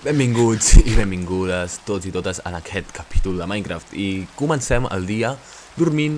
Benvinguts i benvingudes tots i totes en aquest capítol de Minecraft. I comencem el dia dormint,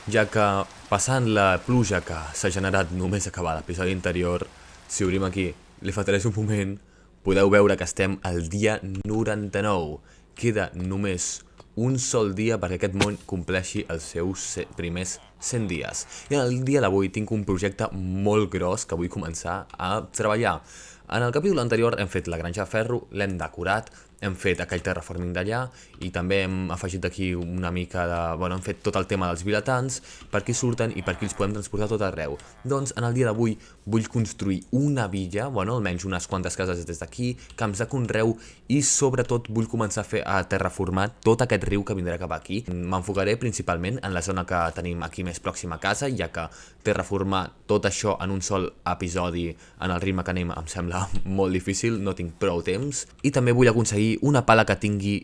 ja que passant la pluja que s'ha generat només acabar l'episodi anterior, si obrim aquí, li faltaré un moment, podeu veure que estem al dia 99. Queda només un sol dia perquè aquest món compleixi els seus primers 100 dies. I en el dia d'avui tinc un projecte molt gros que vull començar a treballar. En el capítol anterior hem fet la granja de ferro, l'hem decorat, hem fet aquell terraforming d'allà i també hem afegit aquí una mica de... Bueno, hem fet tot el tema dels vilatans, per qui surten i per qui els podem transportar tot arreu. Doncs en el dia d'avui vull construir una villa, bueno, almenys unes quantes cases des d'aquí, camps de conreu i sobretot vull començar a terraformar tot aquest riu que vindrà cap aquí. M'enfocaré principalment en la zona que tenim aquí més pròxima a casa, ja que terraformar tot això en un sol episodi en el ritme que anem em sembla molt difícil, no tinc prou temps. I també vull aconseguir una pala que tingui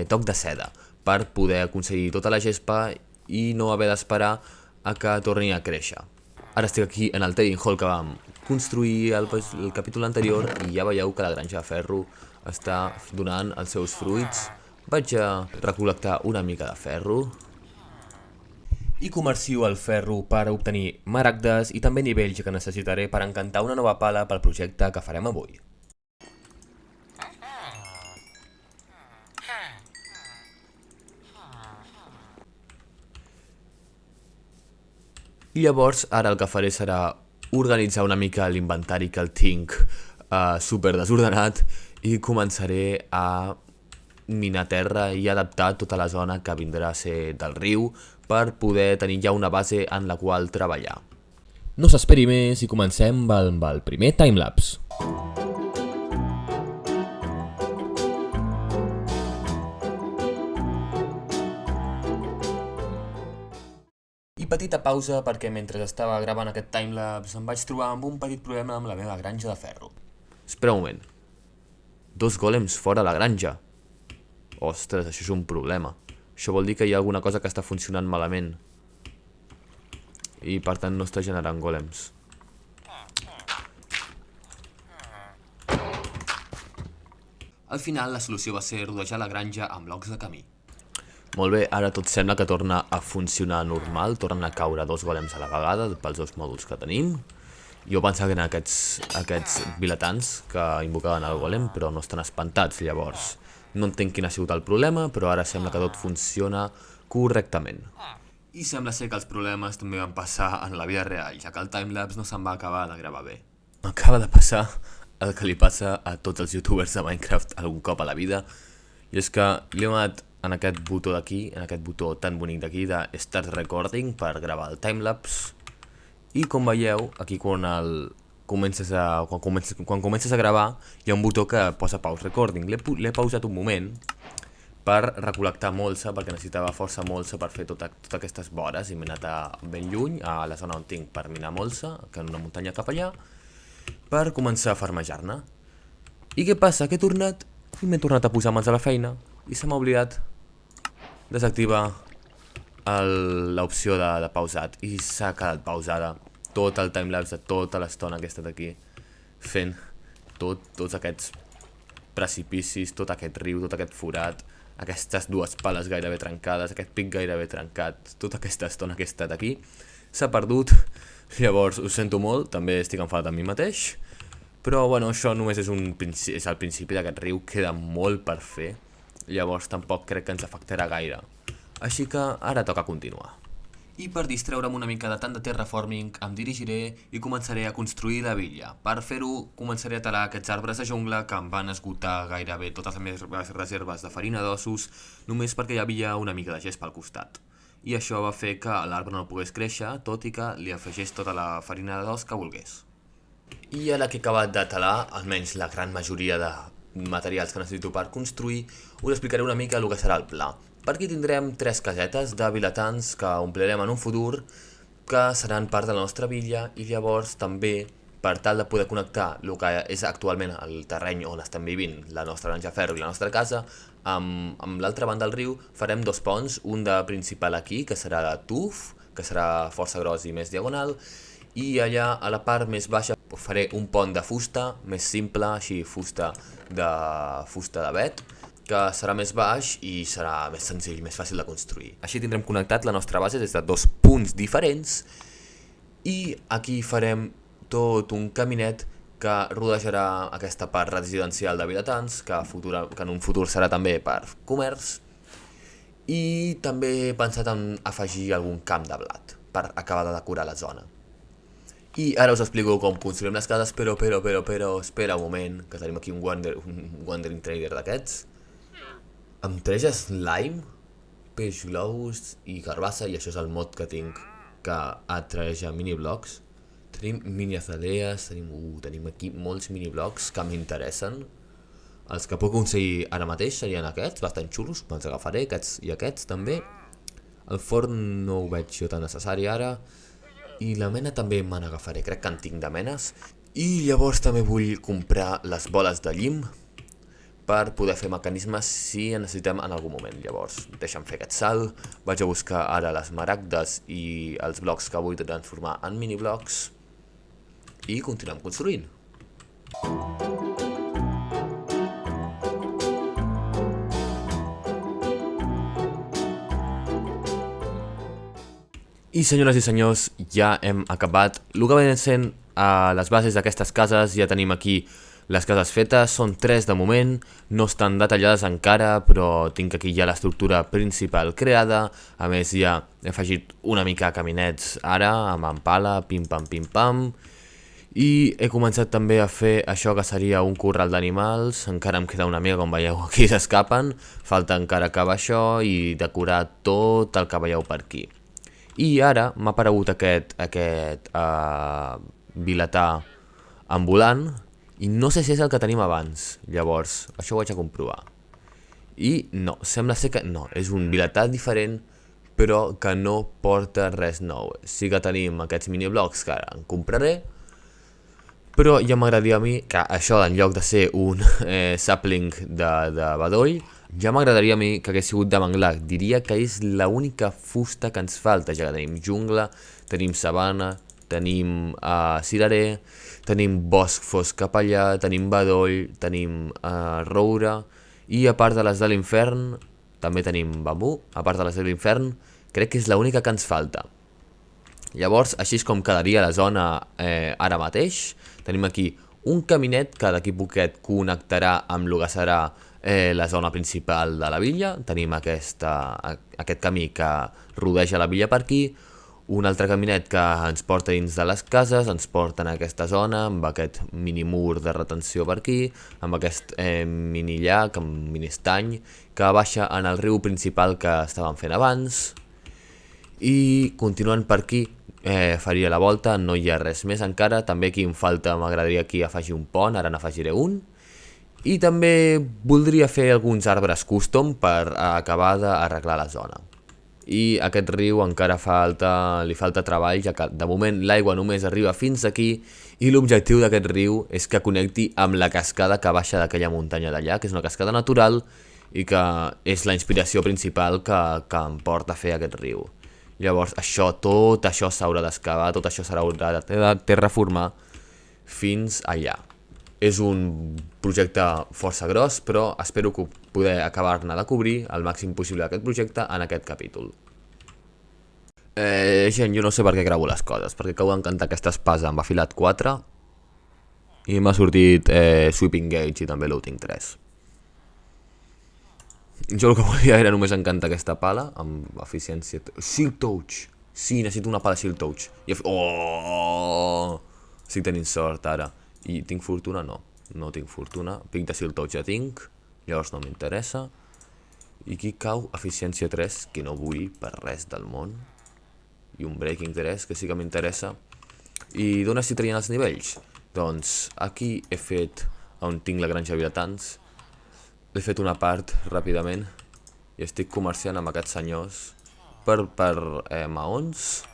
toc de seda per poder aconseguir tota la gespa i no haver d'esperar a que torni a créixer. Ara estic aquí en el Trading Hall que vam construir el capítol anterior i ja veieu que la granja de ferro està donant els seus fruits. Vaig a recol·lectar una mica de ferro i comercio el ferro per obtenir maragdes i també nivells que necessitaré per encantar una nova pala pel projecte que farem avui. I llavors ara el que faré serà organitzar una mica l'inventari que el tinc super desordenat i començaré a minar terra i adaptar tota la zona que vindrà a ser del riu per poder tenir ja una base en la qual treballar. No s'esperi més i comencem amb el primer timelapse. I petita pausa perquè mentre estava gravant aquest timelapse em vaig trobar amb un petit problema amb la meva granja de ferro. Espera un moment. 2 golems fora la granja. Ostres, això és un problema. Això vol dir que hi ha alguna cosa que està funcionant malament. I per tant no està generant golems. Al final la solució va ser rodejar la granja amb blocs de camí. Molt bé, ara tot sembla que torna a funcionar normal, tornen a caure 2 golems a la vegada pels 2 mòduls que tenim. Jo pensava que eren aquests vilatans que invocaven el golem, però no estan espantats, llavors. No entenc quin ha sigut el problema, però ara sembla que tot funciona correctament. I sembla ser que els problemes també van passar en la vida real, ja que el timelapse no se'n va acabar de gravar bé. M'acaba de passar el que li passa a tots els youtubers de Minecraft algun cop a la vida, i és que li he donat en aquest botó d'aquí, en aquest botó tan bonic d'aquí de Start Recording per gravar el timelapse, i com veieu, aquí quan comences a gravar hi ha un botó que posa Pause Recording. L'he pausat un moment per recol·lectar molsa, perquè necessitava força molsa per fer totes aquestes vores i m'he anat ben lluny, a la zona on tinc per minar molsa, que en una muntanya cap allà, per començar a farmejar-ne. I què passa? Que he tornat i m'he tornat a posar mans a la feina i se m'ha oblidat desactivar l'opció de pausat i s'ha quedat pausada tot el timelapse de tota l'estona que he estat aquí fent tots aquests precipicis, tot aquest riu, tot aquest forat, aquestes 2 pales gairebé trencades, aquest pic gairebé trencat, tota aquesta estona que he estat aquí s'ha perdut. Llavors ho sento molt, també estic enfadat amb mi mateix, però bueno, això només és el principi d'aquest riu, queda molt per fer, llavors tampoc crec que ens afectarà gaire. Així que ara toca continuar. I per distreure'm una mica de tant de terraforming em dirigiré i començaré a construir la villa. Per fer-ho començaré a talar aquests arbres de jungla que em van esgotar gairebé totes les meves reserves de farina d'ossos només perquè hi havia una mica de gespa al costat. I això va fer que l'arbre no pogués créixer, tot i que li afegeix tota la farina d'os que volgués. I ara que he acabat de talar, almenys la gran majoria de materials que necessito per construir, us explicaré una mica el que serà el pla. Per aquí tindrem 3 casetes de vilatans que omplirem en un futur, que seran part de la nostra villa, i llavors també, per tal de poder connectar el que és actualment el terreny on estem vivint, la nostra granja de ferro i la nostra casa, amb l'altra banda del riu farem 2 ponts, un de principal aquí, que serà de tuf, que serà força gros i més diagonal, i allà a la part més baixa faré un pont de fusta, més simple, així fusta d'avet, que serà més baix i serà més senzill, més fàcil de construir. Així tindrem connectat la nostra base des de 2 punts diferents i aquí farem tot un caminet que rodejarà aquesta part residencial de Vilatans, que en un futur serà també per comerç, i també he pensat en afegir algun camp de blat per acabar de decorar la zona. I ara us explico com construïm les cases, però, espera un moment, que tenim aquí un Wandering Trader d'aquests, amb 3 slime, peix globus i carbassa, i això és el mod que tinc que atreja miniblocs. Tenim mini azalees, tenim aquí molts miniblocs que m'interessen. Els que puc aconseguir ara mateix serien aquests, bastant xulos, me'ls agafaré, aquests i aquests també. El forn no ho veig jo tan necessari ara, i la mena també me n'agafaré, crec que en tinc de menes. I llavors també vull comprar les boles de llim per poder fer mecanismes si en necessitem en algun moment. Llavors, deixa'm fer aquest salt, vaig a buscar ara les maragdes i els blocs que vull transformar en miniblocs i continuem construint. I senyores i senyors, ja hem acabat. El que venen sent les bases d'aquestes cases, ja tenim aquí les cases fetes, són 3 de moment, no estan detallades encara, però tinc aquí ja l'estructura principal creada. A més ja he afegit una mica caminets ara, amb pala, pim-pam, i he començat també a fer això que seria un corral d'animals. Encara em queda una mica, com veieu, aquí s'escapen, falta encara acabar això i decorar tot el que veieu per aquí. I ara m'ha aparegut aquest vilatà ambulant i no sé si és el que tenim abans, llavors això ho vaig a comprovar. I no, sembla ser que no, és un vilatà diferent però que no porta res nou. Sí que tenim aquests miniblocs que ara en compraré, però ja m'agradaria a mi que això, en lloc de ser un sapling de bedoll, ja m'agradaria a mi que hagués sigut de manglar. Diria que és l'única fusta que ens falta, ja que tenim jungla, tenim sabana, tenim cirerer, tenim bosc fosc cap allà, tenim bedoll, tenim roure, i a part de les de l'infern també tenim bambú. A part de les de l'infern crec que és l'única que ens falta. Llavors, així és com quedaria la zona ara mateix. Tenim aquí un caminet que d'aquí poquet connectarà amb el que serà la zona principal de la villa. Tenim aquest camí que rodeja la villa per aquí, un altre caminet que ens porta dins de les cases, ens porta en aquesta zona, amb aquest mini mur de retenció per aquí, amb aquest mini llac, amb mini estany, que baixa en el riu principal que estàvem fent abans. I continuant per aquí, faria la volta, no hi ha res més encara. També aquí em falta, m'agradaria aquí afegir un pont, ara n'afegiré un. I també voldria fer alguns arbres custom per acabar d'arreglar la zona. I aquest riu encara li falta treball, ja que de moment l'aigua només arriba fins aquí i l'objectiu d'aquest riu és que connecti amb la cascada que baixa d'aquella muntanya d'allà, que és una cascada natural i que és la inspiració principal que em porta a fer aquest riu. Llavors tot això s'haurà d'excavar, tot això s'haurà de terraformar fins allà. És un projecte força gros, però espero poder acabar-ne de cobrir el màxim possible d'aquest projecte en aquest capítol. Gent, jo no sé per què gravo les coses, perquè acabo d'encantar aquesta espasa amb afilat 4 i m'ha sortit Sweeping Gauge i també Looting 3. Jo el que volia era només encantar aquesta pala amb eficiència... Shield Touch! Sí, necessito una pala Shield Touch. Oh! Estic tenint sort ara. I tinc fortuna? No. No tinc fortuna. Pic de Shield Touch ja tinc. Llavors no m'interessa. I aquí cau eficiència 3, que no vull per res del món. I un Breaking 3, que sí que m'interessa. I d'on estic traient els nivells? Doncs aquí he fet on tinc la granja de vilatans. He fet una part ràpidament i estic comerciant amb aquests senyors per maons,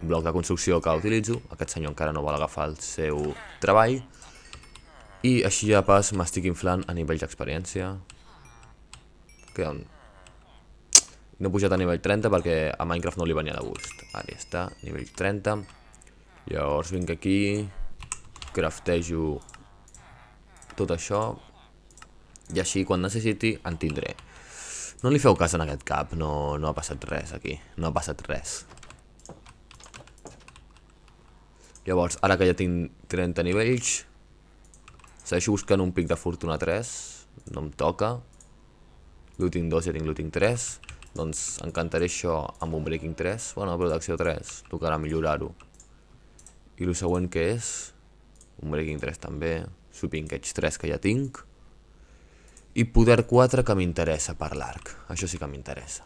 un bloc de construcció que utilitzo. Aquest senyor encara no vol agafar el seu treball i així ja pas m'estic inflant a nivell d'experiència. No he pujat a nivell 30 perquè a Minecraft no li venia de gust. Ara ja està, nivell 30. Llavors vinc aquí, craftejo tot això i així quan necessiti en tindré. No li feu cas en aquest cap, no ha passat res aquí, no ha passat res. Llavors, ara que ja tinc 30 nivells, segueixo buscant un pic de fortuna 3, no em toca. Looting 2 ja tinc looting 3, doncs encantaré això amb un breaking 3, bueno, protecció 3, tocarà millorar-ho. I el següent que és, un breaking 3 també, sweeping edge 3 que ja tinc, i poder 4 que m'interessa per l'arc, això sí que m'interessa.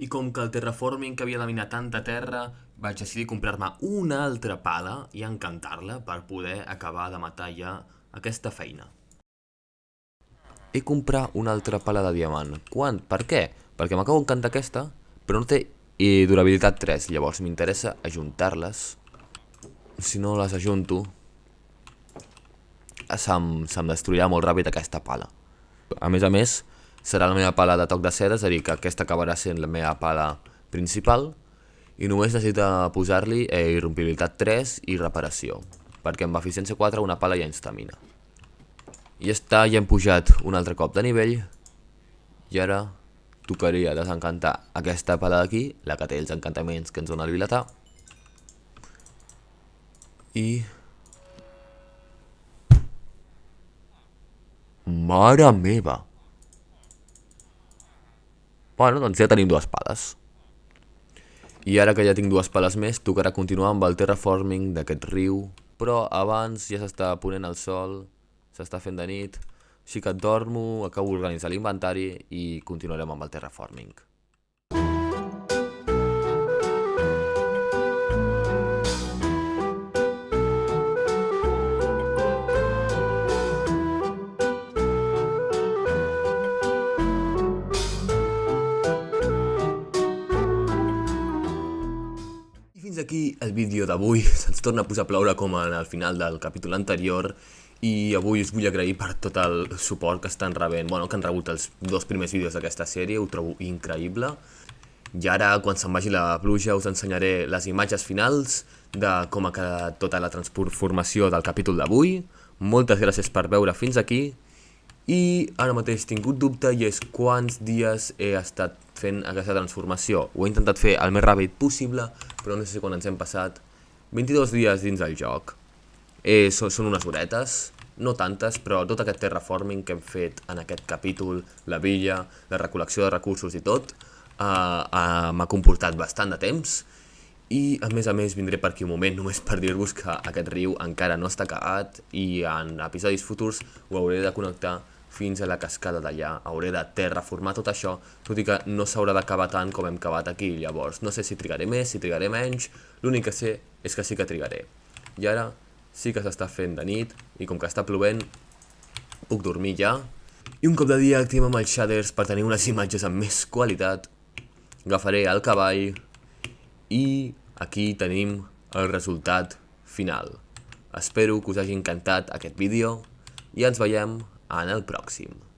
I com que el terraforming que havia de minar tanta terra, vaig decidir comprar-me una altra pala i encantar-la per poder acabar de matar ja aquesta feina. He comprat una altra pala de diamant. Quan? Per què? Perquè m'acabo d'encantar aquesta, però no té durabilitat 3, llavors m'interessa ajuntar-les. Si no les ajunto, se'm destruirà molt ràpid aquesta pala. A més, serà la meva pala de toc de seda, és a dir, que aquesta acabarà sent la meva pala principal i només necessita posar-li irrompibilitat 3 i reparació, perquè amb eficiència 4 una pala ja ens tamina. I ja està, ja hem pujat un altre cop de nivell i ara tocaria desencantar aquesta pala d'aquí, la que té els encantaments que ens dona el vilatà, i... Mare meva! Bueno, doncs ja tenim dues pales. I ara que ja tinc dues pales més, tocarà continuar amb el terraforming d'aquest riu. Però abans ja s'està ponent el sol, s'està fent de nit, així que dormo, acabo d'organitzar l'inventari i continuarem amb el terraforming. Fins aquí el vídeo d'avui, se'ns torna a posar a ploure com al final del capítol anterior i avui us vull agrair per tot el suport que estan rebent, bueno, que han rebut els dos primers vídeos d'aquesta sèrie, ho trobo increïble. I ara, quan se'n vagi la pluja, us ensenyaré les imatges finals de com ha quedat tota la transformació del capítol d'avui. Moltes gràcies per veure fins aquí. I ara mateix he tingut dubte i és quants dies he estat fent aquesta transformació. Ho he intentat fer el més ràpid possible, però no sé quan ens hem passat. 22 dies dins del joc. Són unes horetes, no tantes, però tot aquest terraforming que hem fet en aquest capítol, la villa, la recol·lecció de recursos i tot, m'ha comportat bastant de temps. I a més vindré per aquí un moment només per dir-vos que aquest riu encara no està acabat i en episodis futurs ho hauré de connectar fins a la cascada d'allà, hauré de terraformar tot això, tot i que no s'haurà d'acabar tant com hem acabat aquí, llavors no sé si trigaré més, si trigaré menys, l'únic que sé és que sí que trigaré. I ara sí que s'està fent de nit i com que està plovent puc dormir ja. I un cop de dia activem els shaders per tenir unes imatges amb més qualitat. Agafaré el cavall i aquí tenim el resultat final. Espero que us hagi encantat aquest vídeo i ens veiem en el pròxim.